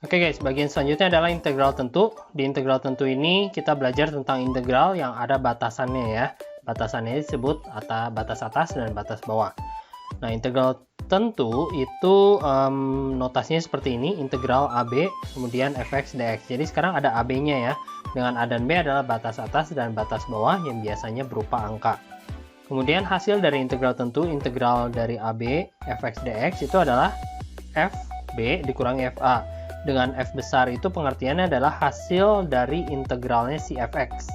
Oke guys, bagian selanjutnya adalah integral tentu. Di integral tentu ini kita belajar tentang integral yang ada batasannya ya. Batasannya disebut batas atas dan batas bawah. Nah, integral tentu itu notasinya seperti ini, integral AB, kemudian fx dx. Jadi sekarang ada AB-nya ya, dengan A dan B adalah batas atas dan batas bawah yang biasanya berupa angka. Kemudian hasil dari integral tentu, integral dari AB, fx dx itu adalah fb dikurangi fa. Dengan f besar itu pengertiannya adalah hasil dari integralnya si fx.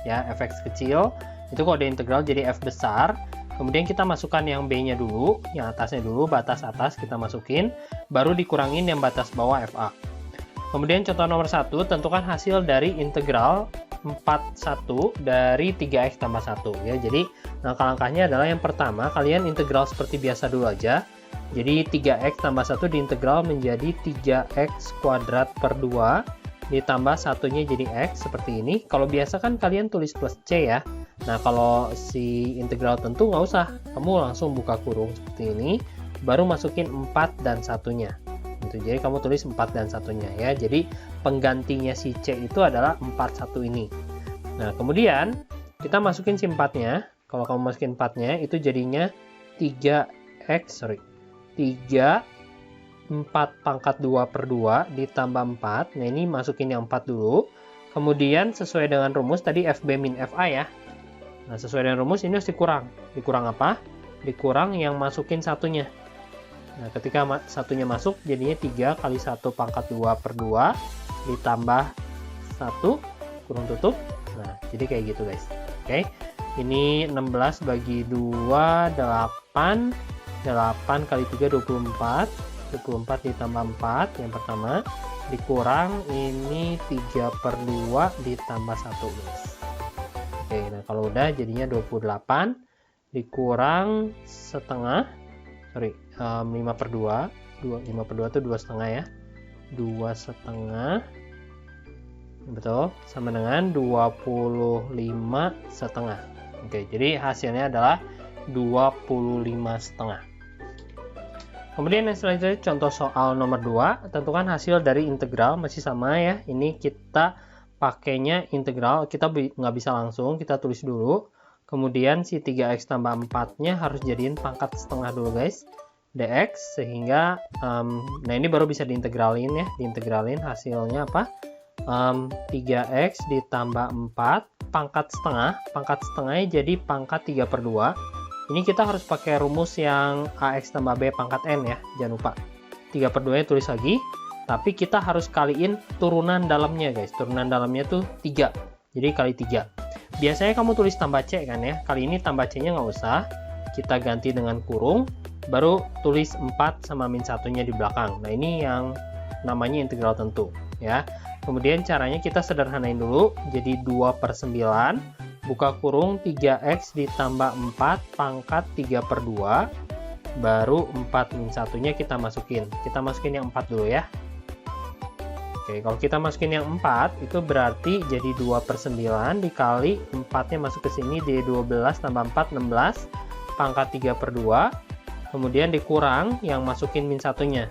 Ya, fx kecil, itu kalau ada integral jadi f besar. Kemudian kita masukkan yang b-nya dulu, yang atasnya dulu, batas atas kita masukin, baru dikurangin yang batas bawah fa. Kemudian contoh nomor 1, tentukan hasil dari integral 41 dari 3x tambah 1. Ya, jadi langkah-langkahnya adalah yang pertama, kalian integral seperti biasa dulu aja. Jadi 3x tambah 1 diintegral menjadi 3x kuadrat per 2 ditambah satunya jadi x seperti ini. Kalau biasa kan kalian tulis plus c ya. Nah, kalau si integral tentu nggak usah, kamu langsung buka kurung seperti ini, baru masukin 4 dan satunya gitu. Jadi kamu tulis 4 dan satunya ya. Jadi penggantinya si c itu adalah 41 ini. Nah, kemudian kita masukin si 4-nya. Kalau kamu masukin 4-nya itu jadinya 3 4 pangkat 2 per 2 ditambah 4. Nah, ini masukin yang 4 dulu. Kemudian sesuai dengan rumus tadi FB min FA ya. Nah, sesuai dengan rumus ini harus dikurang. Dikurang apa? Dikurang yang masukin satunya. Nah, ketika satunya masuk jadinya 3 kali 1 pangkat 2 per 2 ditambah 1 kurung tutup. Nah, jadi kayak gitu guys. Oke. Ini 16 bagi 2 8 kali 3 24 ditambah 4 yang pertama dikurang ini 3 per 2 ditambah 1 guys. Oke, nah kalau udah jadinya 28 dikurang setengah 5 per 2 5 per 2 itu 2 setengah ya, 2 setengah betul sama dengan 25 setengah. Oke, jadi hasilnya adalah 25 setengah. Kemudian yang selanjutnya contoh soal nomor 2, tentukan hasil dari integral, masih sama ya. Ini kita pakainya integral, kita nggak bisa langsung, kita tulis dulu. Kemudian si 3x tambah 4-nya harus jadiin pangkat setengah dulu guys, dx, sehingga nah ini baru bisa diintegralin ya, diintegralin hasilnya apa? 3x ditambah 4 pangkat setengahnya jadi pangkat 3 per 2. Ini kita harus pakai rumus yang ax tambah b pangkat n ya, jangan lupa. 3 per 2 nya tulis lagi, tapi kita harus kaliin turunan dalamnya guys. Turunan dalamnya tuh 3, jadi kali 3. Biasanya kamu tulis tambah c kan ya, kali ini tambah c nya nggak usah. Kita ganti dengan kurung, baru tulis 4 sama min satunya di belakang. Nah, ini yang namanya integral tentu ya. Kemudian caranya kita sederhanain dulu, jadi 2 per 9 buka kurung 3x ditambah 4 pangkat 3 per 2 baru 4 min satunya kita masukin yang 4 dulu ya. Oke, kalau kita masukin yang 4 itu berarti jadi 2 per 9 dikali 4 nya masuk ke sini jadi 12 tambah 4 16 pangkat 3 per 2 kemudian dikurang yang masukin min satunya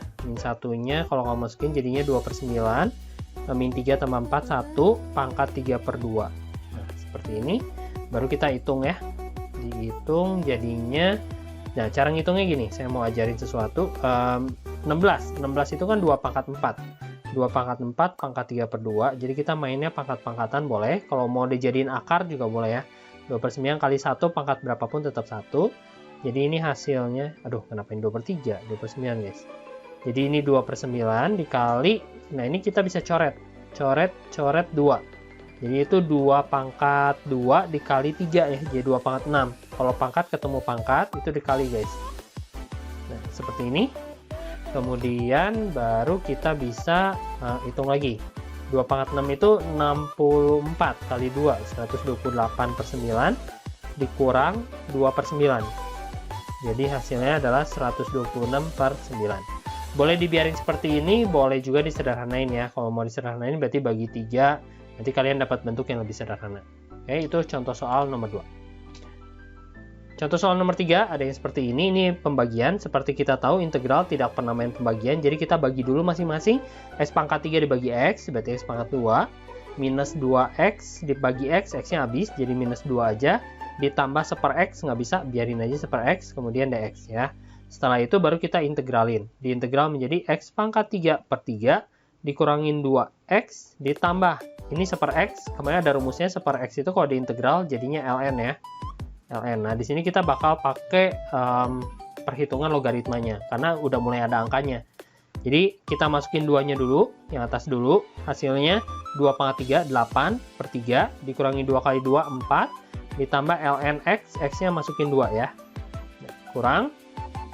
kalau kamu masukin jadinya 2 per 9 min 3 tambah 4 1 pangkat 3 per 2. Seperti ini, baru kita hitung ya, dihitung jadinya. Nah, cara ngitungnya gini, saya mau ajarin sesuatu. 16 itu kan 2 pangkat 4 pangkat 3 per 2, jadi kita mainnya pangkat-pangkatan boleh, kalau mau dijadiin akar juga boleh ya. 2 per 9 kali 1 pangkat berapapun tetap 1, jadi ini hasilnya, aduh kenapa ini 2 per 3, 2 per 9 guys. Jadi ini 2 per 9 dikali, nah ini kita bisa coret 2. Jadi itu 2 pangkat 2 dikali 3 ya, jadi 2 pangkat 6. Kalau pangkat ketemu pangkat, itu dikali guys. Nah, seperti ini. Kemudian baru kita bisa hitung lagi. 2 pangkat 6 itu 64 kali 2, 128 per 9, dikurang 2 per 9. Jadi hasilnya adalah 126 per 9. Boleh dibiarin seperti ini, boleh juga disederhanain ya. Kalau mau disederhanain berarti bagi 3. Nanti kalian dapat bentuk yang lebih sederhana. Oke, itu contoh soal nomor 2. Contoh soal nomor 3 ada yang seperti ini pembagian. Seperti kita tahu integral tidak pernah main pembagian, jadi kita bagi dulu masing-masing. X pangkat 3 dibagi X, berarti X pangkat 2. Minus 2X dibagi X, X-nya habis, jadi minus 2 aja. Ditambah 1/X, nggak bisa, biarin aja 1/X, kemudian dx ya. Setelah itu baru kita integralin. Diintegral menjadi X pangkat 3/3 dikurangin 2X ditambah. Ini 1/X, kemarin ada rumusnya 1/X itu kalau diintegral jadinya ln ya. ln. Nah, di sini kita bakal pakai perhitungan logaritmanya karena udah mulai ada angkanya. Jadi kita masukin 2-nya dulu, yang atas dulu. Hasilnya 2 pangkat 3, 8/3 dikurangi 2 kali 2, 4 ditambah ln x, x-nya masukin 2 ya. Kurang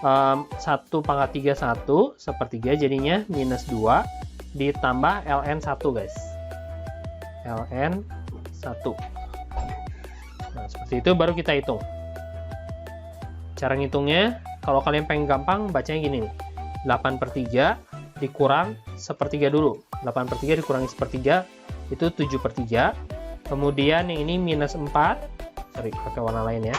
1 pangkat 3, 1/3 jadinya minus 2 ditambah ln 1 guys. ln 1. Nah, seperti itu baru kita hitung. Cara ngitungnya, kalau kalian pengen gampang, bacanya gini nih. 8/3 dikurang 1/3 dulu. 8/3 dikurangi 1/3 itu 7/3. Kemudian yang ini minus 4. Sorry, pakai warna lain ya.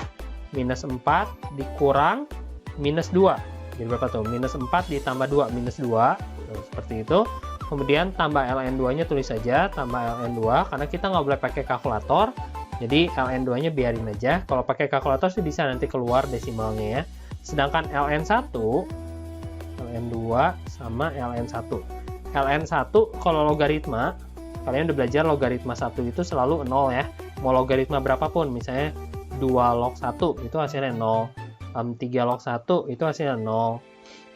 Minus 4 dikurang minus 2. Jadi berapa tuh? Minus 4 ditambah 2, minus 2. Nah, seperti itu. Kemudian tambah ln2-nya tulis saja, tambah ln2. Karena kita nggak boleh pakai kalkulator. Jadi ln2-nya biarin aja. Kalau pakai kalkulator sih bisa nanti keluar desimalnya ya. Sedangkan ln2 sama ln1. ln1 kalau logaritma, kalian udah belajar logaritma 1 itu selalu 0 ya. Mau logaritma berapapun, misalnya 2 log 1 itu hasilnya 0. 3 log 1 itu hasilnya 0.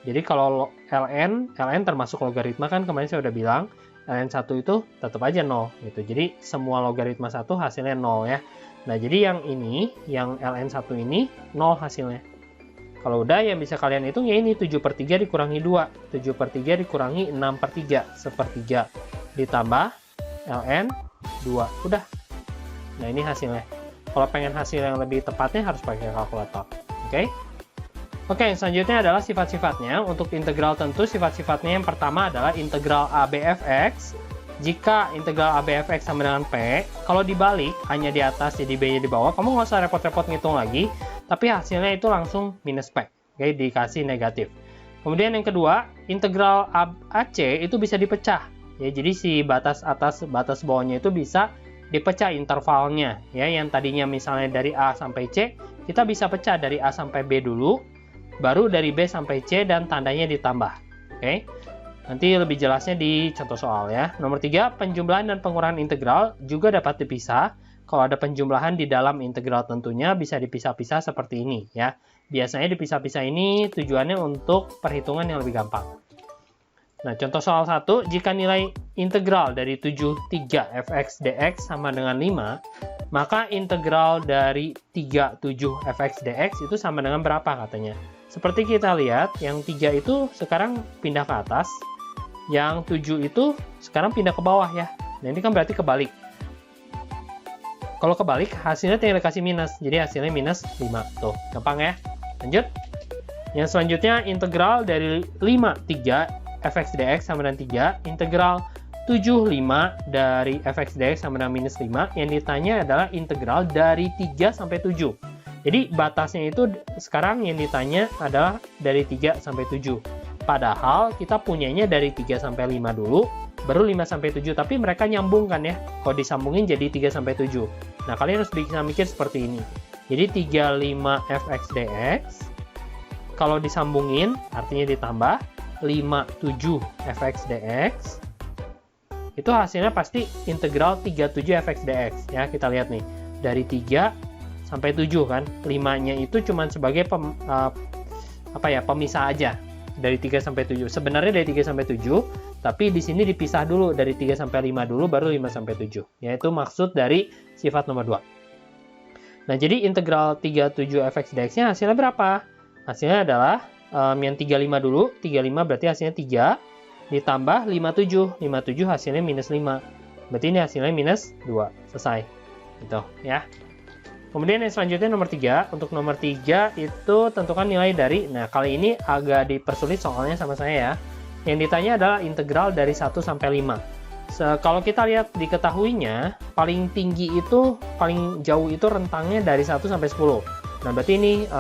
Jadi kalau ln termasuk logaritma kan kemarin saya udah bilang. ln1 itu tetap aja 0 gitu. Jadi semua logaritma 1 hasilnya 0 ya. Nah, jadi yang ini, yang ln1 ini 0 hasilnya. Kalau udah yang bisa kalian hitung ya ini 7/3 dikurangi 2. 7/3 dikurangi 6/3, 1/3 ditambah ln 2. Udah. Nah, ini hasilnya. Kalau pengen hasil yang lebih tepatnya harus pakai kalkulator. Oke? Oke, selanjutnya adalah sifat-sifatnya. Untuk integral tentu sifat-sifatnya yang pertama adalah integral a b f(x). Jika integral a b f(x) sama dengan P, kalau dibalik, hanya di atas jadi B-nya di bawah, kamu nggak usah repot-repot ngitung lagi, tapi hasilnya itu langsung minus P. Oke, dikasih negatif. Kemudian yang kedua, integral AC itu bisa dipecah. Ya, jadi si batas atas, batas bawahnya itu bisa dipecah intervalnya. Ya, yang tadinya misalnya dari A sampai C, kita bisa pecah dari A sampai B dulu, baru dari B sampai C dan tandanya ditambah. Oke. Nanti lebih jelasnya di contoh soal ya. Nomor 3, penjumlahan dan pengurangan integral juga dapat dipisah. Kalau ada penjumlahan di dalam integral tentunya bisa dipisah-pisah seperti ini ya. Biasanya dipisah-pisah ini tujuannya untuk perhitungan yang lebih gampang. Nah, contoh soal 1, jika nilai integral dari 73 fx dx sama dengan 5, maka integral dari 37 fx dx itu sama dengan berapa katanya? Seperti kita lihat, yang 3 itu sekarang pindah ke atas, yang 7 itu sekarang pindah ke bawah ya. Nah, ini kan berarti kebalik. Kalau kebalik, hasilnya tinggal dikasih minus, jadi hasilnya minus 5. Tuh, gampang ya. Lanjut. Yang selanjutnya, integral dari 53 fx dx sama dengan 3, integral 75 dari fx dx sama dengan minus 5, yang ditanya adalah integral dari 3 sampai 7. Jadi batasnya itu sekarang yang ditanya adalah dari 3 sampai 7. Padahal kita punyanya dari 3 sampai 5 dulu, baru 5 sampai 7. Tapi mereka nyambung kan ya. Kalau disambungin jadi 3 sampai 7. Nah, kalian harus bisa mikir seperti ini. Jadi 35 fx dx, kalau disambungin artinya ditambah 57 fx dx, itu hasilnya pasti integral 37 fx dx. Ya, kita lihat nih. Dari 3 sampai 7 kan, 5-nya itu cuma sebagai pemisah aja dari 3 sampai 7. Sebenarnya dari 3 sampai 7, tapi di sini dipisah dulu dari 3 sampai 5 dulu, baru 5 sampai 7. Yaitu maksud dari sifat nomor 2. Nah, jadi integral 37 fx dx-nya hasilnya berapa? Hasilnya adalah yang 35 dulu, 35 berarti hasilnya 3, ditambah 57. 57 hasilnya minus 5. Berarti ini hasilnya minus 2. Selesai. Gitu ya. Kemudian yang selanjutnya nomor 3. Untuk nomor 3 itu tentukan nilai dari, nah kali ini agak dipersulit soalnya sama saya ya. Yang ditanya adalah integral dari 1 sampai 5. Kalau kita lihat diketahuinya, paling tinggi itu, paling jauh itu rentangnya dari 1 sampai 10. Nah, berarti ini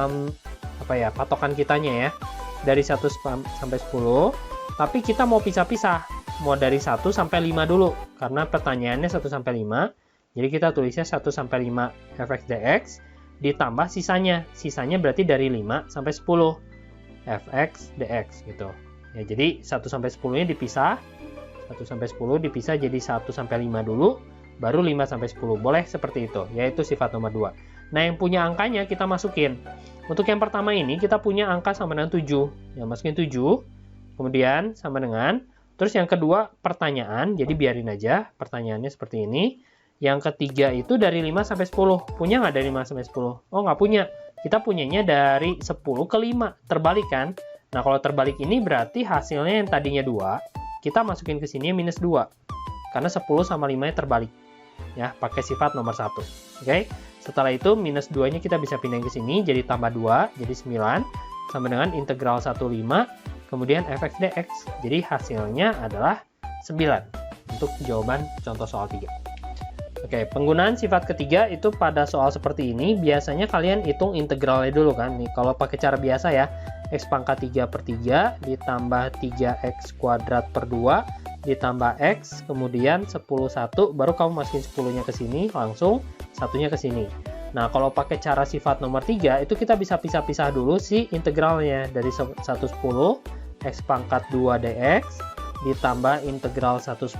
apa ya, patokan kitanya ya, dari 1 sampai 10, tapi kita mau pisah-pisah, mau dari 1 sampai 5 dulu, karena pertanyaannya 1 sampai 5, jadi kita tulisnya 1 sampai 5 fx dx, ditambah sisanya berarti dari 5 sampai 10 fx dx gitu. Ya, jadi 1 sampai 10-nya dipisah, 1 sampai 10 dipisah jadi 1 sampai 5 dulu, baru 5 sampai 10. Boleh seperti itu, yaitu sifat nomor 2. Nah, yang punya angkanya kita masukin. Untuk yang pertama ini kita punya angka sama dengan 7. Ya, masukin 7. Kemudian sama dengan, terus yang kedua pertanyaan, jadi biarin aja pertanyaannya seperti ini. Yang ketiga itu dari 5 sampai 10. Punya nggak dari 5 sampai 10? Oh, nggak punya. Kita punyanya dari 10 ke 5. Terbalik kan? Nah, kalau terbalik ini berarti hasilnya yang tadinya 2, kita masukin ke sini minus 2. Karena 10 sama 5-nya terbalik. Ya, pakai sifat nomor 1. Oke? Setelah itu minus 2-nya kita bisa pindahin ke sini, jadi tambah 2, jadi 9. Sama dengan integral 1,5, kemudian fx dx. Jadi hasilnya adalah 9. Untuk jawaban contoh soal 3. Oke, penggunaan sifat ketiga itu pada soal seperti ini, biasanya kalian hitung integralnya dulu kan. Nih, kalau pakai cara biasa ya, x pangkat 3 per 3 ditambah 3x kuadrat per 2 ditambah x, kemudian 10 1, baru kamu masukin 10-nya ke sini, langsung satunya ke sini. Nah, kalau pakai cara sifat nomor 3, itu kita bisa pisah-pisah dulu si integralnya. Dari 110 x pangkat 2 dx ditambah integral 110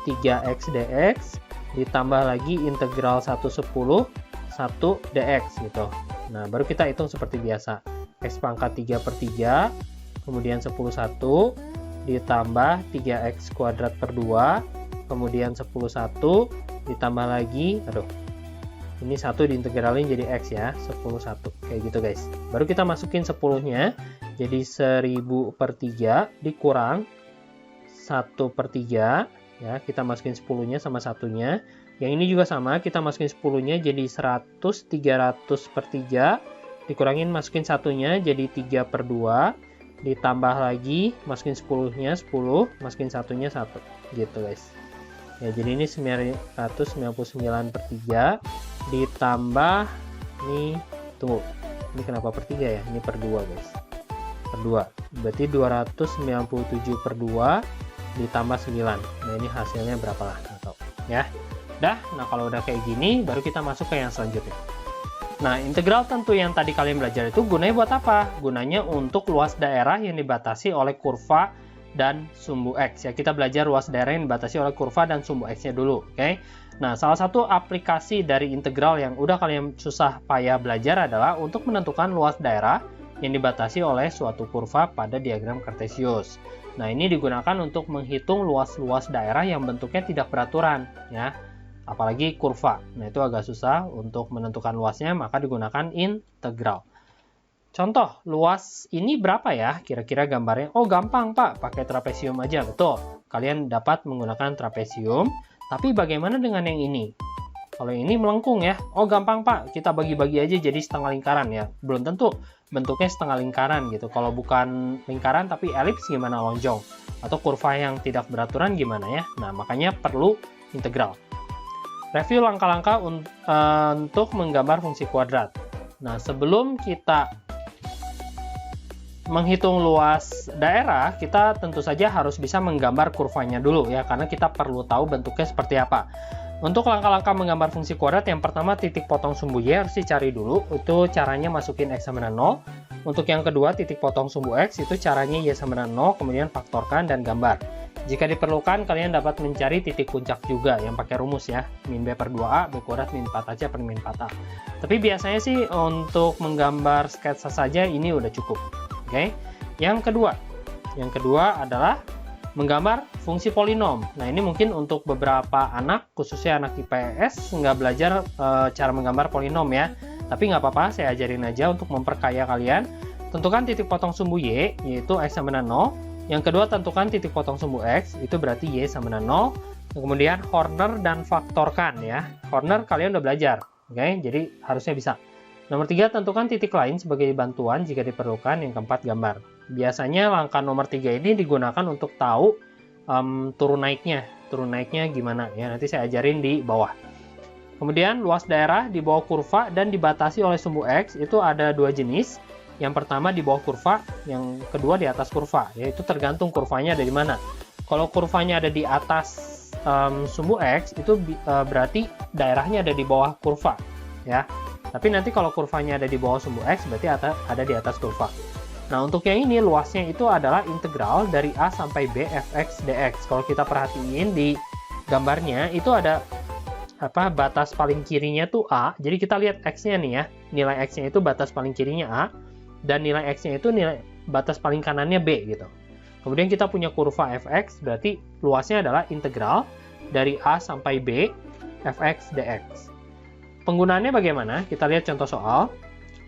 3x dx ditambah lagi integral 110 1 dx gitu. Nah, baru kita hitung seperti biasa. X pangkat 3 per 3, kemudian 10 1, ditambah 3x kuadrat per 2, kemudian 10 1, ditambah lagi, ini 1 diintegralin jadi x ya, 10 1, kayak gitu guys. Baru kita masukin 10-nya, jadi 1000 per 3 dikurang 1 per 3, ya, kita masukin 10-nya sama satunya. Yang ini juga sama, kita masukin 10-nya jadi 100, 300 per 3, dikurangin masukin satunya jadi 3 per 2, ditambah lagi masukin 10-nya 10, masukin satunya 1, gitu guys. Ya, jadi ini 999 per 3 ditambah nih, tunggu, ini kenapa per 3 ya, ini per 2 guys, per 2, berarti 297 per 2 ditambah 9. Nah, ini hasilnya berapa lah, atau ya dah. Nah, kalau udah kayak gini baru kita masuk ke yang selanjutnya. Nah, integral tentu yang tadi kalian belajar itu gunanya buat apa? Gunanya untuk luas daerah yang dibatasi oleh kurva dan sumbu X. Ya, kita belajar luas daerah yang dibatasi oleh kurva dan sumbu X-nya dulu. Oke? Nah, salah satu aplikasi dari integral yang udah kalian susah payah belajar adalah untuk menentukan luas daerah yang dibatasi oleh suatu kurva pada diagram Cartesius. Nah, ini digunakan untuk menghitung luas-luas daerah yang bentuknya tidak beraturan. Ya. Apalagi kurva. Nah, itu agak susah untuk menentukan luasnya, maka digunakan integral. Contoh, luas ini berapa ya? Kira-kira gambarnya. Oh, gampang, Pak. Pakai trapesium aja. Betul. Kalian dapat menggunakan trapesium. Tapi bagaimana dengan yang ini? Kalau ini melengkung ya. Oh, gampang, Pak. Kita bagi-bagi aja jadi setengah lingkaran ya. Belum tentu bentuknya setengah lingkaran gitu. Kalau bukan lingkaran tapi elips gimana, lonjong? Atau kurva yang tidak beraturan gimana ya? Nah, makanya perlu integral. Review langkah-langkah untuk menggambar fungsi kuadrat. Nah, sebelum kita menghitung luas daerah, kita tentu saja harus bisa menggambar kurvanya dulu ya, karena kita perlu tahu bentuknya seperti apa. Untuk langkah-langkah menggambar fungsi kuadrat, yang pertama titik potong sumbu Y harus dicari dulu. Itu caranya masukin X sama dengan 0. Untuk yang kedua titik potong sumbu X, itu caranya Y sama dengan 0, kemudian faktorkan dan gambar. Jika diperlukan, kalian dapat mencari titik puncak juga yang pakai rumus ya. Min B per 2A, B kuadrat min 4AC per min 4A. Tapi biasanya sih untuk menggambar sketsa saja ini udah cukup. Oke. Yang kedua adalah menggambar fungsi polinom. Nah, ini mungkin untuk beberapa anak, khususnya anak IPS, nggak belajar cara menggambar polinom ya. Tapi nggak apa-apa, saya ajarin aja untuk memperkaya kalian. Tentukan titik potong sumbu Y, yaitu X sama dengan 0. Yang kedua, tentukan titik potong sumbu X, itu berarti Y sama dengan 0. Kemudian corner dan faktorkan ya. Corner kalian udah belajar, oke? Jadi harusnya bisa. Nomor 3, tentukan titik lain sebagai bantuan jika diperlukan. Yang keempat, gambar. Biasanya langkah nomor 3 ini digunakan untuk tahu turun naiknya gimana ya. Nanti saya ajarin di bawah. Kemudian luas daerah di bawah kurva dan dibatasi oleh sumbu X itu ada dua jenis. Yang pertama di bawah kurva, yang kedua di atas kurva, yaitu tergantung kurvanya ada di mana. Kalau kurvanya ada di atas sumbu X itu berarti daerahnya ada di bawah kurva, ya. Tapi nanti kalau kurvanya ada di bawah sumbu X berarti ada di atas kurva. Nah, untuk yang ini luasnya itu adalah integral dari A sampai B fx dx. Kalau kita perhatiin di gambarnya itu ada batas paling kirinya tuh A. Jadi kita lihat X-nya nih ya. Nilai X-nya itu batas paling kirinya A dan nilai X-nya itu nilai batas paling kanannya B gitu. Kemudian kita punya kurva fx, berarti luasnya adalah integral dari A sampai B fx dx. Penggunaannya bagaimana? Kita lihat contoh soal.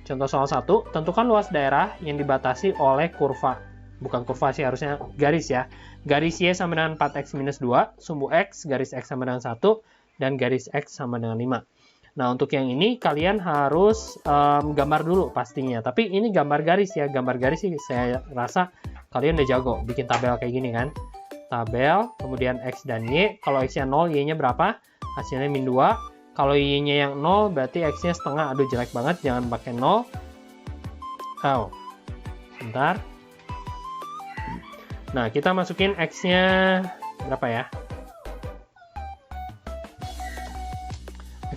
Contoh soal 1, tentukan luas daerah yang dibatasi oleh kurva. Bukan kurva sih, harusnya garis ya. Garis Y sama dengan 4x minus 2, sumbu X, garis X sama dengan 1, dan garis X sama dengan 5. Nah, untuk yang ini kalian harus gambar dulu pastinya. Tapi ini gambar garis ya. Gambar garis sih saya rasa kalian udah jago. Bikin tabel kayak gini kan. Tabel, kemudian X dan Y. Kalau X-nya 0, Y-nya berapa? Hasilnya min 2. Kalau Y-nya yang 0, berarti X-nya setengah. Aduh, jelek banget. Jangan pakai 0. Oh, sebentar. Nah, kita masukin X-nya berapa ya?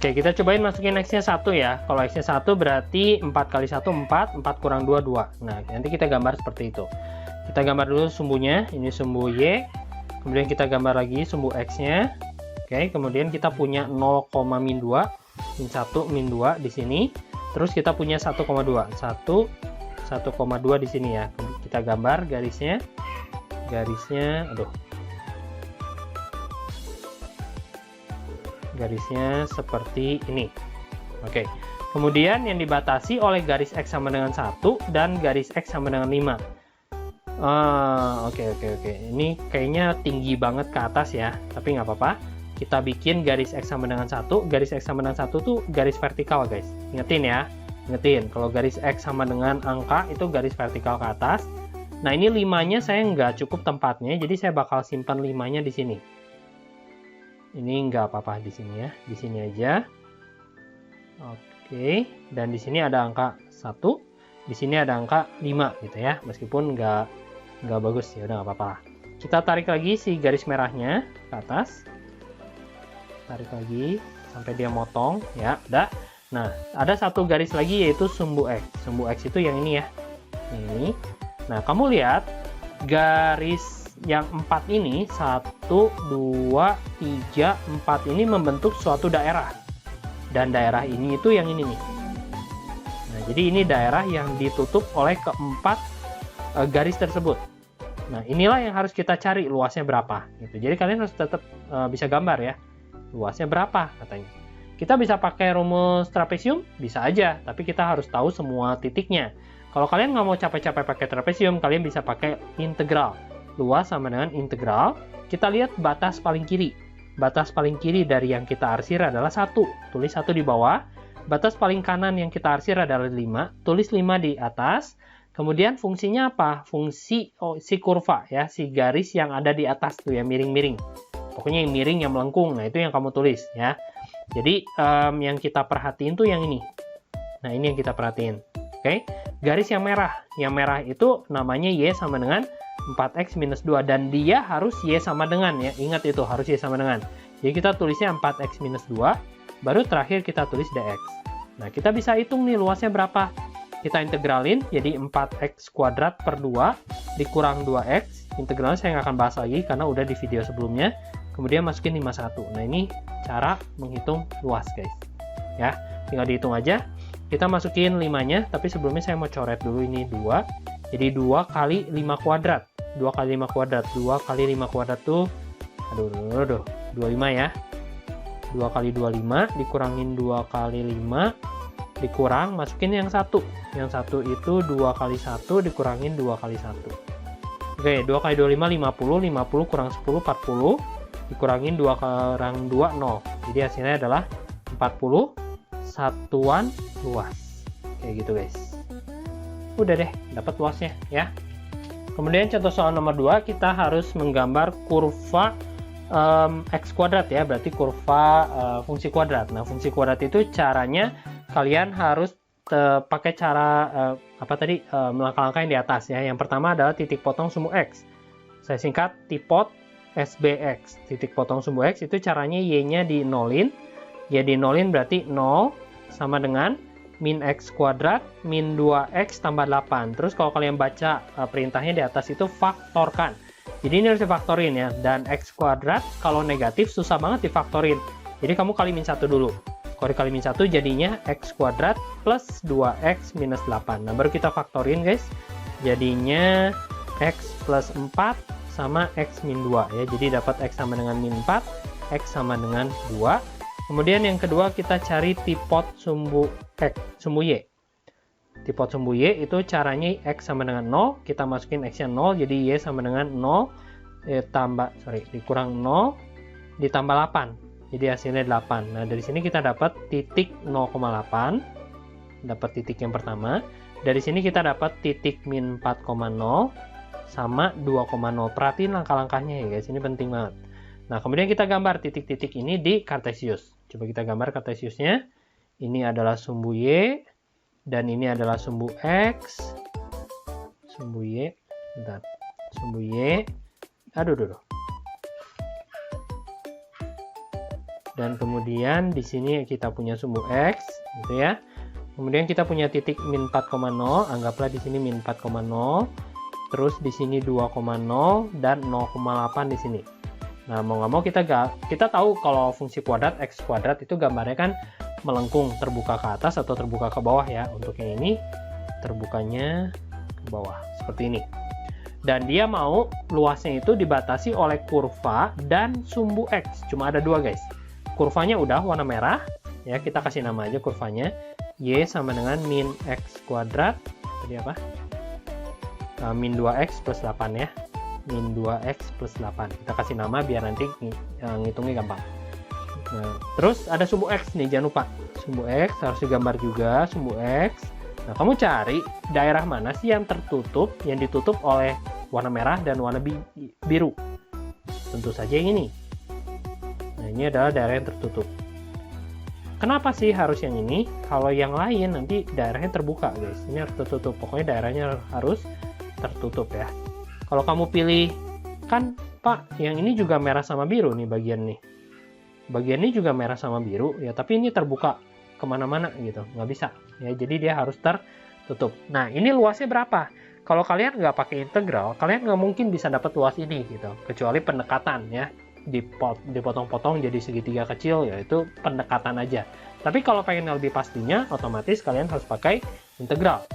Oke, kita cobain masukin X-nya 1 ya. Kalau X-nya 1 berarti 4 kali 1, 4. 4 kurang 2, 2. Nah, nanti kita gambar seperti itu. Kita gambar dulu sumbunya. Ini sumbu Y. Kemudian kita gambar lagi sumbu X-nya. Oke, kemudian kita punya 0, min 2. Min 1, min 2 di sini. Terus kita punya 1,2. 1,2 di sini ya. Kita gambar garisnya. Garisnya seperti ini. Oke. Kemudian yang dibatasi oleh garis X sama dengan 1 dan garis X sama dengan 5. Oke. Ini kayaknya tinggi banget ke atas ya, tapi nggak apa-apa. Kita bikin garis X sama dengan 1. Garis X sama dengan 1 tuh garis vertikal, guys. Ingetin ya. Kalau garis X sama dengan angka itu garis vertikal ke atas. Nah, ini 5-nya saya nggak cukup tempatnya, jadi saya bakal simpan 5-nya di sini. Ini nggak apa-apa di sini ya, di sini aja. Oke, dan di sini ada angka 1, di sini ada angka 5 gitu ya, meskipun nggak bagus ya, udah nggak apa-apa. Kita tarik lagi si garis merahnya ke atas, tarik lagi sampai dia motong ya, udah. Nah, ada satu garis lagi yaitu sumbu X. Sumbu X itu yang ini ya, ini. Nah, kamu lihat garis yang 4 ini, 1, 2, 3, 4 ini membentuk suatu daerah. Dan daerah ini itu yang ini nih. Nah, jadi ini daerah yang ditutup oleh keempat garis tersebut. Nah, inilah yang harus kita cari luasnya berapa. Gitu. Jadi kalian harus tetap bisa gambar ya. Luasnya berapa katanya. Kita bisa pakai rumus trapesium? Bisa aja, tapi kita harus tahu semua titiknya. Kalau kalian nggak mau capek-capek pakai trapesium, kalian bisa pakai integral. Luas sama dengan integral. Kita lihat batas paling kiri. Batas paling kiri dari yang kita arsir adalah 1. Tulis 1 di bawah. Batas paling kanan yang kita arsir adalah 5. Tulis 5 di atas. Kemudian fungsinya apa? Fungsi si kurva ya, si garis yang ada di atas tuh yang miring-miring. Pokoknya yang miring, yang melengkung. Nah, itu yang kamu tulis ya. Jadi yang kita perhatiin tuh yang ini. Nah, ini yang kita perhatiin. Oke. Garis yang merah. Yang merah itu namanya Y sama dengan 4x minus 2, dan dia harus Y sama dengan ya, ingat itu harus Y sama dengan. Jadi kita tulisnya 4x minus 2, baru terakhir kita tulis dx. Nah, kita bisa hitung nih luasnya berapa. Kita integralin, jadi 4x kuadrat per 2 dikurang 2x. Integralnya saya nggak akan bahas lagi karena udah di video sebelumnya. Kemudian masukin 51. Nah, ini cara menghitung luas guys ya, tinggal dihitung aja. Kita masukin 5-nya, tapi sebelumnya saya mau coret dulu ini 2. Jadi 2 kali 5 kuadrat. 2 kali 5 kuadrat. 2 kali 5 kuadrat tuh, aduh, 25 ya. 2 kali 25 dikurangin 2 kali 5, dikurang, masukin yang 1. Yang 1 itu 2 kali 1 dikurangin 2 kali 1. Oke, 2 kali 25, 50. 50 kurang 10, 40. Dikurangin 2 kurang 2, 0. Jadi hasilnya adalah 40 satuan luas. Kayak gitu guys. Udah deh, dapat luasnya ya. Kemudian contoh soal nomor 2, kita harus menggambar kurva X kuadrat ya, berarti kurva fungsi kuadrat. Nah, fungsi kuadrat itu caranya kalian harus pakai cara langkah-langkah yang di atas ya. Yang pertama adalah titik potong sumbu X. Saya singkat tipot SBX. Titik potong sumbu X itu caranya Y-nya di nolin. Y di nolin berarti 0 sama dengan min X kuadrat min 2X tambah 8. Terus kalau kalian baca perintahnya di atas itu faktorkan. Jadi ini harus difaktorin ya. Dan X kuadrat kalau negatif susah banget difaktorin. Jadi kamu kali min 1 dulu. Kalau dikali min 1 jadinya X kuadrat plus 2X minus 8. Nah baru kita faktorin guys. Jadinya X plus 4 sama X min 2 ya. Jadi dapat X sama dengan min 4, X sama dengan 2. Kemudian yang kedua kita cari tipot sumbu X, sumbu Y. Tipot sumbu Y itu caranya X sama dengan 0, kita masukin X-nya 0, jadi Y sama dengan 0 dikurang 0 ditambah 8. Jadi hasilnya 8. Nah, dari sini kita dapat titik 0,8. Dapat titik yang pertama. Dari sini kita dapat titik min 4,0 sama 2,0. Perhatiin langkah-langkahnya ya guys, ini penting banget. Nah, kemudian kita gambar titik-titik ini di Cartesius. Coba kita gambar Cartesiusnya. Ini adalah sumbu Y, dan ini adalah sumbu X. Sumbu Y, bentar. Sumbu Y. Aduh. Dan kemudian di sini kita punya sumbu X, gitu ya. Kemudian kita punya titik min 4,0, anggaplah di sini min 4,0. Terus di sini 2,0 dan 0,8 di sini. Nah, mau nggak mau kita tahu kalau fungsi kuadrat X kuadrat itu gambarnya kan melengkung, terbuka ke atas atau terbuka ke bawah ya. Untuk yang ini terbukanya ke bawah seperti ini. Dan dia mau luasnya itu dibatasi oleh kurva dan sumbu X. Cuma ada dua guys. Kurvanya udah warna merah ya, kita kasih nama aja kurvanya. Y sama dengan min X kuadrat. Tadi apa? Min 2X plus 8 ya. Min 2X plus 8. Kita kasih nama biar nanti ngitungnya gampang. Nah, terus ada sumbu X nih, jangan lupa. Sumbu X harus digambar juga, sumbu X. Nah, kamu cari daerah mana sih yang tertutup, yang ditutup oleh warna merah dan warna biru. Tentu saja yang ini. Nah, ini adalah daerah yang tertutup. Kenapa sih harus yang ini? Kalau yang lain nanti daerahnya terbuka, guys. Ini harus tertutup. Pokoknya daerahnya harus tertutup ya. Kalau kamu pilih, kan Pak, yang ini juga merah sama biru nih bagian nih. Bagian ini juga merah sama biru, ya tapi ini terbuka kemana-mana gitu, nggak bisa. Ya, jadi dia harus tertutup. Nah, ini luasnya berapa? Kalau kalian nggak pakai integral, kalian nggak mungkin bisa dapat luas ini gitu, kecuali pendekatan ya. Dipotong-potong jadi segitiga kecil, yaitu pendekatan aja. Tapi kalau pengen lebih pastinya, otomatis kalian harus pakai integral.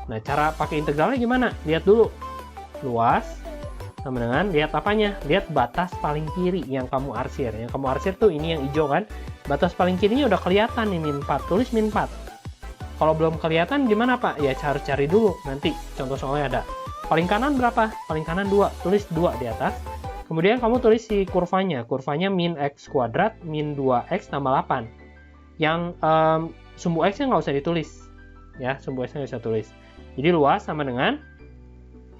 Nah, cara pakai integralnya gimana? Lihat dulu. Luas sama dengan lihat apanya? Lihat batas paling kiri yang kamu arsir. Yang kamu arsir tuh ini yang hijau kan? Batas paling kirinya udah kelihatan nih min 4. Tulis min 4. Kalau belum kelihatan gimana Pak? Ya harus cari dulu. Nanti contoh soalnya ada. Paling kanan berapa? Paling kanan 2. Tulis 2 di atas. Kemudian kamu tulis si kurvanya. Kurvanya min X kuadrat min 2X tambah 8. Yang sumbu X-nya nggak usah ditulis. Ya, sumbu X-nya nggak usah tulis. Jadi luas sama dengan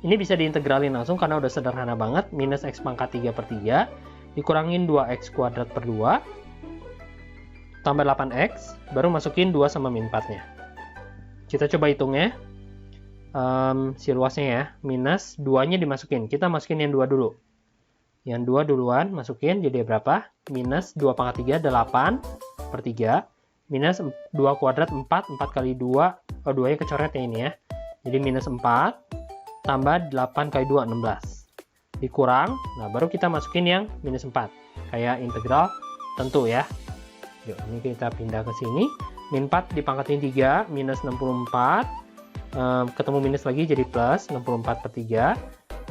ini bisa diintegralin langsung karena udah sederhana banget. Minus X pangkat 3 per 3 dikurangin 2X kuadrat per 2 tambah 8X, baru masukin 2 sama min 4-nya. Kita coba hitungnya. Si luasnya ya, minus 2-nya dimasukin. Kita masukin yang 2 dulu. Yang 2 duluan masukin, jadi berapa? Minus 2 pangkat 3, 8 per 3. Minus 2 kuadrat 4, 4 kali 2, 2-nya kecoret ya ini ya. Jadi minus 4 tambah 8 kali 2, 16. Dikurang, nah baru kita masukin yang minus 4. Kayak integral tentu ya. Yuk, ini kita pindah ke sini. Min 4 dipangkatin 3, minus 64. Ketemu minus lagi jadi plus, 64 per 3.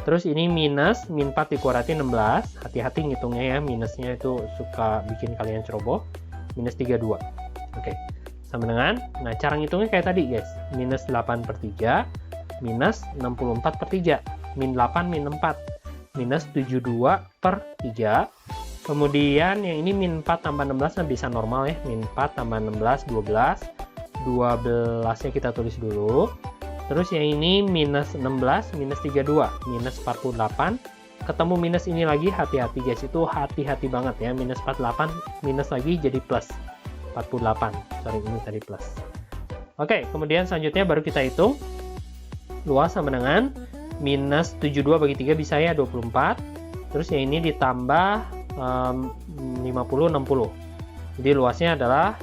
Terus ini minus, min 4 dikuadratin 16. Hati-hati ngitungnya ya, minusnya itu suka bikin kalian ceroboh. Minus 32. Oke, sama dengan, nah cara ngitungnya kayak tadi guys. Minus 8 per 3. Minus 64 per 3, min 8, min 4, minus 72 per 3. Kemudian yang ini min 4 tambah 16 bisa normal ya, min 4 tambah 16, 12. 12-nya kita tulis dulu. Terus yang ini minus 16, minus 32, minus 48 ketemu minus ini lagi, hati-hati guys, itu hati-hati banget ya. Minus 48, minus lagi jadi plus 48. Sorry, ini tadi plus. Oke, kemudian selanjutnya baru kita hitung. Luas sama dengan minus 72 bagi 3 bisa ya 24. Terus yang ini ditambah 50, 60. Jadi luasnya adalah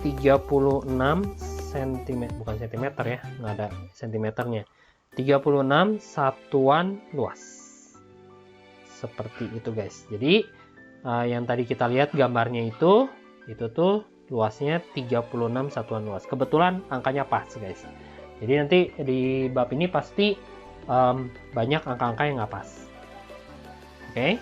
36 cm, bukan cm ya, nggak ada cm-nya. 36 satuan luas. Seperti itu guys. Jadi yang tadi kita lihat gambarnya itu tuh luasnya 36 satuan luas. Kebetulan angkanya pas guys. Jadi nanti di bab ini pasti banyak angka-angka yang nggak pas. Oke.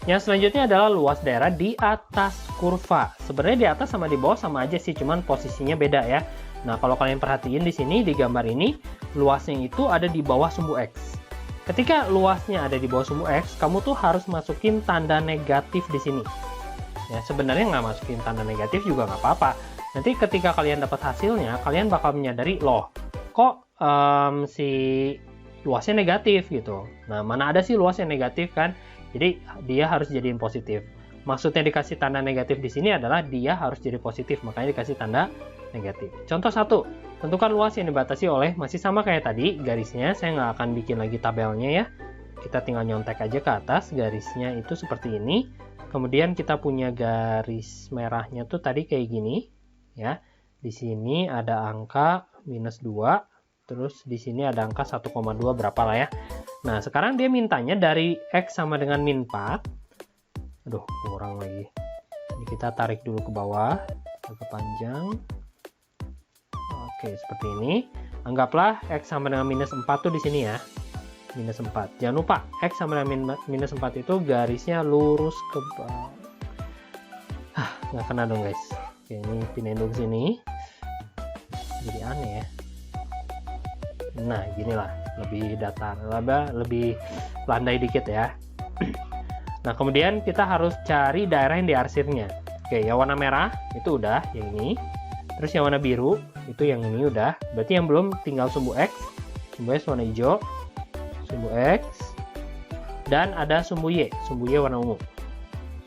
Yang selanjutnya adalah luas daerah di atas kurva. Sebenarnya di atas sama di bawah sama aja sih, cuman posisinya beda ya. Nah, kalau kalian perhatiin di sini di gambar ini, luasnya itu ada di bawah sumbu X. Ketika luasnya ada di bawah sumbu X, kamu tuh harus masukin tanda negatif di sini. Ya, sebenarnya nggak masukin tanda negatif juga nggak apa-apa. Nanti ketika kalian dapat hasilnya, kalian bakal menyadari, loh, kok si luasnya negatif gitu. Nah, mana ada sih luas yang negatif kan? Jadi dia harus jadiin positif. Maksudnya dikasih tanda negatif di sini adalah dia harus jadi positif, makanya dikasih tanda negatif. Contoh 1, tentukan luas yang dibatasi oleh, masih sama kayak tadi garisnya, saya nggak akan bikin lagi tabelnya ya. Kita tinggal nyontek aja ke atas, garisnya itu seperti ini. Kemudian kita punya garis merahnya tuh tadi kayak gini ya. Di sini ada angka minus 2, terus di sini ada angka 1,2 berapa lah ya. Nah, sekarang dia mintanya dari X sama dengan min 4. Aduh, kurang lagi. Ini kita tarik dulu ke bawah, agak panjang. Oke, seperti ini. Anggaplah X sama dengan minus 4 tuh di sini ya. Minus 4. Jangan lupa, X sama dengan minus 4 itu garisnya lurus ke bawah. Nggak kena dong guys. Oke, ini pindahin dulu sini. Jadi aneh ya. Nah, ginilah, lebih datar, lebih landai dikit ya. Nah, kemudian kita harus cari daerah yang diarsirnya. Oke, yang warna merah itu udah, yang ini. Terus yang warna biru itu yang ini udah. Berarti yang belum tinggal sumbu X. Sumbu X warna hijau, sumbu X, dan ada sumbu Y warna ungu.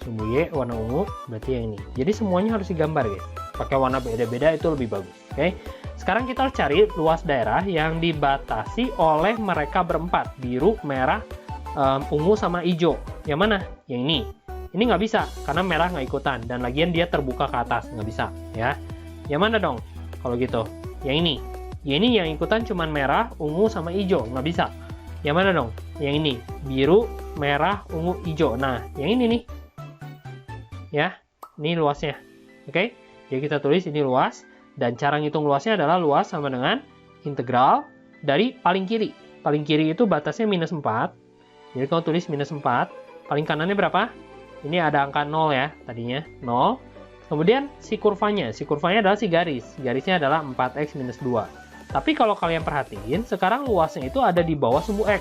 Sumbu Y warna ungu, berarti yang ini. Jadi semuanya harus digambar guys. Pakai warna beda-beda itu lebih bagus. Oke. Sekarang kita harus cari luas daerah yang dibatasi oleh mereka berempat. Biru, merah, ungu, sama hijau. Yang mana? Yang ini. Ini nggak bisa, karena merah nggak ikutan. Dan lagian dia terbuka ke atas, nggak bisa. Ya. Yang mana dong? Kalau gitu. Yang ini. Yang ini yang ikutan cuma merah, ungu, sama hijau. Nggak bisa. Yang mana dong? Yang ini. Biru, merah, ungu, hijau. Nah, yang ini nih. Ya. Ini luasnya. Oke? Jadi kita tulis ini luas. Dan cara ngitung luasnya adalah luas sama dengan integral dari paling kiri. Paling kiri itu batasnya minus 4. Jadi kalau tulis minus 4, paling kanannya berapa? Ini ada angka 0 ya, tadinya 0. Kemudian si kurvanya adalah si garis. Garisnya adalah 4x minus 2. Tapi kalau kalian perhatiin, sekarang luasnya itu ada di bawah sumbu X.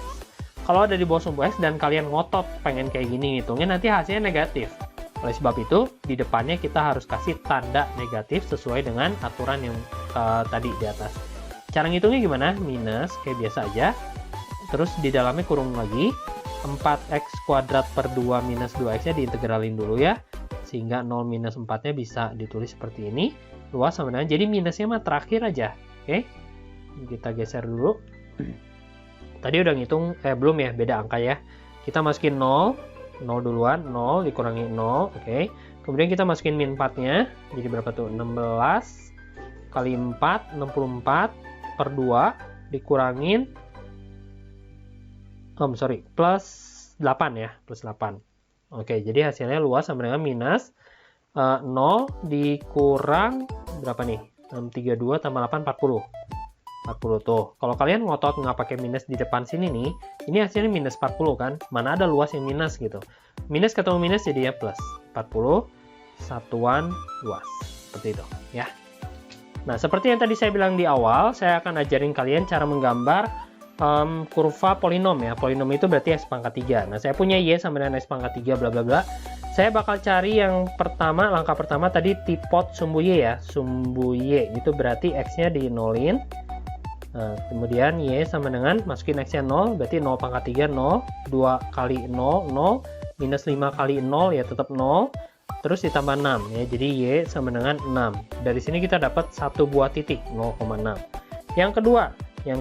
Kalau ada di bawah sumbu X dan kalian ngotot pengen kayak gini ngitungnya, nanti hasilnya negatif. Oleh sebab itu, di depannya kita harus kasih tanda negatif sesuai dengan aturan yang tadi di atas. Cara ngitungnya gimana? Minus, kayak biasa aja. Terus di dalamnya kurung lagi. 4x kuadrat per 2 minus 2x-nya diintegralin dulu ya. Sehingga 0 minus 4-nya bisa ditulis seperti ini. Luas sama dengan, jadi minusnya mah terakhir aja. Oke, kita geser dulu. Tadi udah ngitung, belum ya, beda angka ya. Kita masukin 0 duluan, 0 dikurangi 0, oke. Kemudian kita masukin min 4-nya, jadi berapa tuh? 16 kali 4, 64 per 2 dikurangin, plus 8 ya, plus 8. Oke, jadi hasilnya luas sama dengan minus 0 dikurang berapa nih? 632 tambah 8, 40. 40 tuh. Kalau kalian ngotot nggak pakai minus di depan sini nih, ini hasilnya minus 40 kan? Mana ada luas yang minus gitu. Minus ketemu minus jadi ya plus 40 satuan luas. Seperti itu ya. Nah, seperti yang tadi saya bilang di awal, saya akan ajarin kalian cara menggambar kurva polinom ya. Polinom itu berarti x pangkat 3. Nah, saya punya y sama dengan x pangkat 3 bla bla bla. Saya bakal cari yang pertama, langkah pertama tadi tipot sumbu y ya. Sumbu y itu berarti x-nya di nolin. Nah, kemudian Y sama dengan, masukin X-nya 0, berarti 0 pangkat 3, 0. 2 kali 0, 0. Minus 5 kali 0, ya tetap 0. Terus ditambah 6, ya. Jadi Y sama dengan 6. Dari sini kita dapat satu buah titik, 0,6. Yang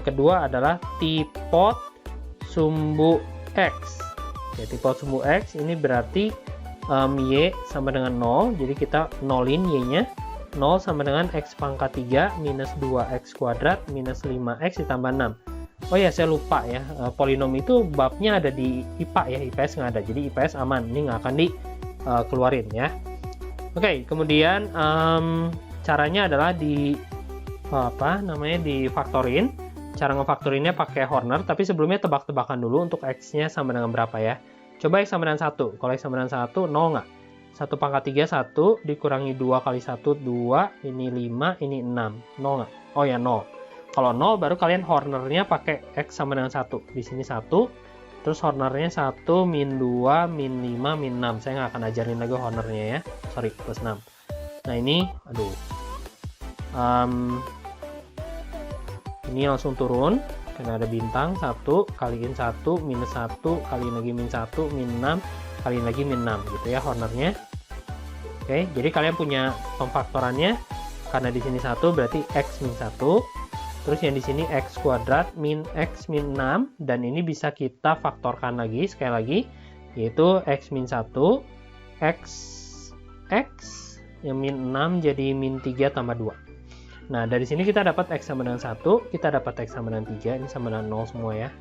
kedua adalah tipot sumbu X. Ya, tipot sumbu X ini berarti Y sama dengan 0. Jadi kita nolin Y-nya. 0 sama dengan X pangkat 3 minus 2X kuadrat minus 5X ditambah 6. Oh ya, saya lupa ya, polinom itu babnya ada di IPA ya, IPS nggak ada. Jadi IPS aman, ini nggak akan dikeluarin ya. Oke, kemudian caranya adalah difaktorin. Cara ngefaktorinnya pakai Horner, tapi sebelumnya tebak-tebakan dulu untuk X-nya sama dengan berapa ya. Coba X sama dengan 1. Kalau X sama dengan 1, 0 nggak? 1 pangkat 3, 1, dikurangi 2 kali 1, 2, ini 5, ini 6. 0 nggak? Oh ya, 0. Kalau 0, baru kalian Hornernya pakai X sama dengan 1. Di sini 1, terus Hornernya 1, min 2, min 5, min 6. Saya nggak akan ajarin lagi Hornernya ya. Sorry, plus 6. Nah ini, aduh. Ini langsung turun, karena ada bintang. 1, kaliin 1, minus 1, kaliin lagi min 1, min 6, kaliin lagi min 6, gitu ya Hornernya. Oke, jadi kalian punya pemfaktorannya, karena di sini 1 berarti X min 1, terus yang di sini X kuadrat min X min 6, dan ini bisa kita faktorkan lagi, sekali lagi, yaitu X min 1, X yang min 6 jadi min 3 tambah 2. Nah, dari sini kita dapat X sama dengan 1, kita dapat X sama dengan 3, ini sama dengan 0 semua ya.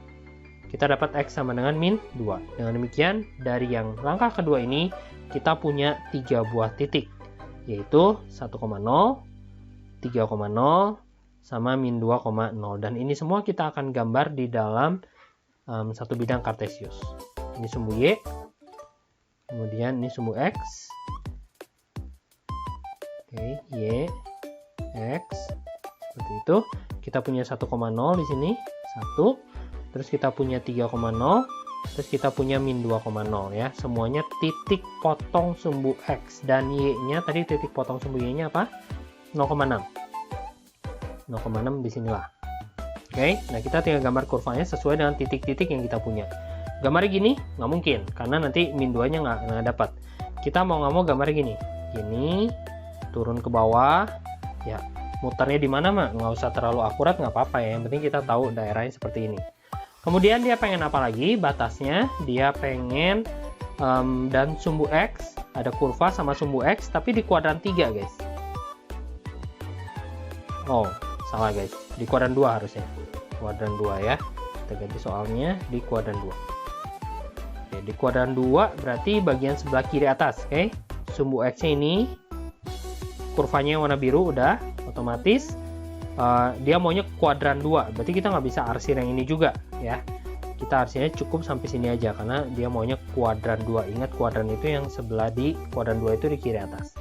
Kita dapat X sama dengan min 2. Dengan demikian, dari yang langkah kedua ini, kita punya 3 buah titik, yaitu 1,0, 3,0, sama min 2,0. Dan ini semua kita akan gambar di dalam satu bidang kartesius. Ini sumbu Y, kemudian ini sumbu X. Oke, Y, X, seperti itu. Kita punya 1,0 di sini, 1. Terus kita punya 3,0, terus kita punya min 2,0 ya. Semuanya titik potong sumbu X, dan Y-nya tadi titik potong sumbu Y-nya apa? 0,6. 0,6 di sinilah. Oke, nah kita tinggal gambar kurvanya sesuai dengan titik-titik yang kita punya. Gambarnya gini nggak mungkin, karena nanti min 2-nya nggak dapat. Kita mau nggak mau gambarnya gini. Gini, turun ke bawah, ya muternya di mana mah nggak usah terlalu akurat, nggak apa-apa ya. Yang penting kita tahu daerahnya seperti ini. Kemudian dia pengen apa lagi? Batasnya dia pengen dan sumbu X, ada kurva sama sumbu X tapi di kuadran 3 guys. Oh salah guys, di kuadran 2 harusnya, kuadran 2 ya. Kita ganti soalnya di kuadran 2. Oke, di kuadran 2 berarti bagian sebelah kiri atas. Oke, sumbu X nya ini kurvanya warna biru, udah otomatis dia maunya kuadran 2, berarti kita nggak bisa arsir yang ini juga ya. Kita arsirnya cukup sampai sini aja karena dia maunya kuadran 2. Ingat kuadran itu yang sebelah di kuadran 2 itu di kiri atas.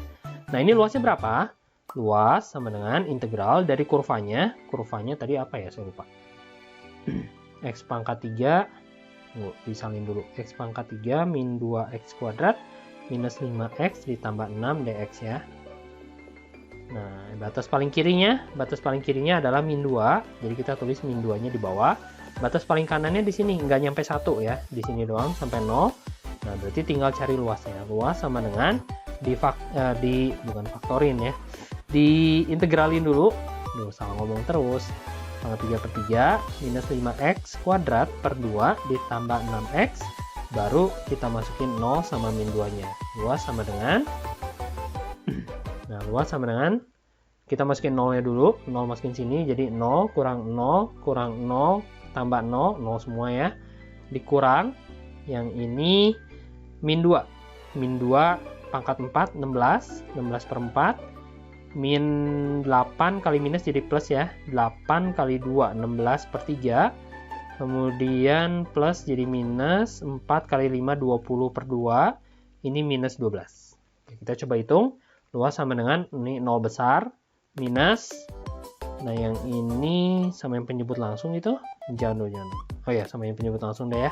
Nah ini luasnya berapa? Luas sama dengan integral dari kurvanya. Kurvanya tadi apa ya, saya lupa. X pangkat 3, disalin dulu. X pangkat 3 min 2X kuadrat minus 5X ditambah 6 dx ya. Nah, batas paling kirinya adalah min 2. Jadi kita tulis min 2-nya di bawah. Batas paling kanannya di sini nggak nyampe 1 ya. Di sini doang sampai 0. Nah, berarti tinggal cari luasnya. Luas sama dengan bukan faktorin ya. Diintegralin dulu. Duh, salah ngomong terus. Pangkat 3 per 3 minus 5x kuadrat per 2 ditambah 6x. Baru kita masukin 0 sama min 2-nya. Luas sama dengan Nah, luas sama dengan kita masukin 0-nya dulu. 0 masukin sini, jadi 0 kurang 0 kurang 0 tambah 0, 0 semua ya. Dikurang yang ini min 2. Min 2 pangkat 4, 16. 16 per 4. Min 8 kali minus jadi plus ya. 8 kali 2, 16 per 3. Kemudian plus jadi minus. 4 kali 5, 20 per 2. Ini minus 12. Oke, kita coba hitung. Luas sama dengan ini 0 besar minus, nah yang ini sama yang penyebut langsung itu jangan. Oh ya, sama yang penyebut langsung deh ya.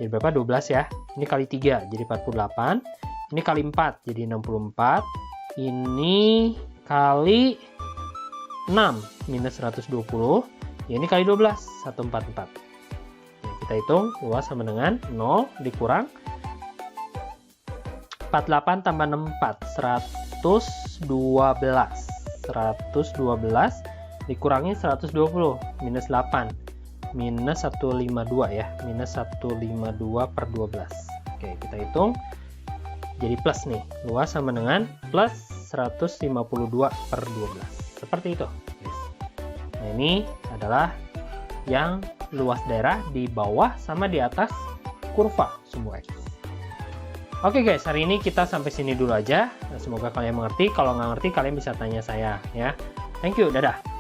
Jadi berapa? 12 ya. Ini kali 3 jadi 48. Ini kali 4 jadi 64. Ini kali 6 minus 120. Ya, ini kali 12, 144. Ya, kita hitung luas sama dengan 0 dikurang 48 tambah 64, 112. 112 dikurangi 120, minus 8. Minus 152 ya, minus 152 per 12. Oke, kita hitung. Jadi plus nih, luas sama dengan plus 152 per 12. Seperti itu. Nah, ini adalah yang luas daerah di bawah sama di atas kurva sumbu X. Oke guys, hari ini kita sampai sini dulu aja. Semoga kalian mengerti. Kalau nggak ngerti, kalian bisa tanya saya ya. Thank you, dadah.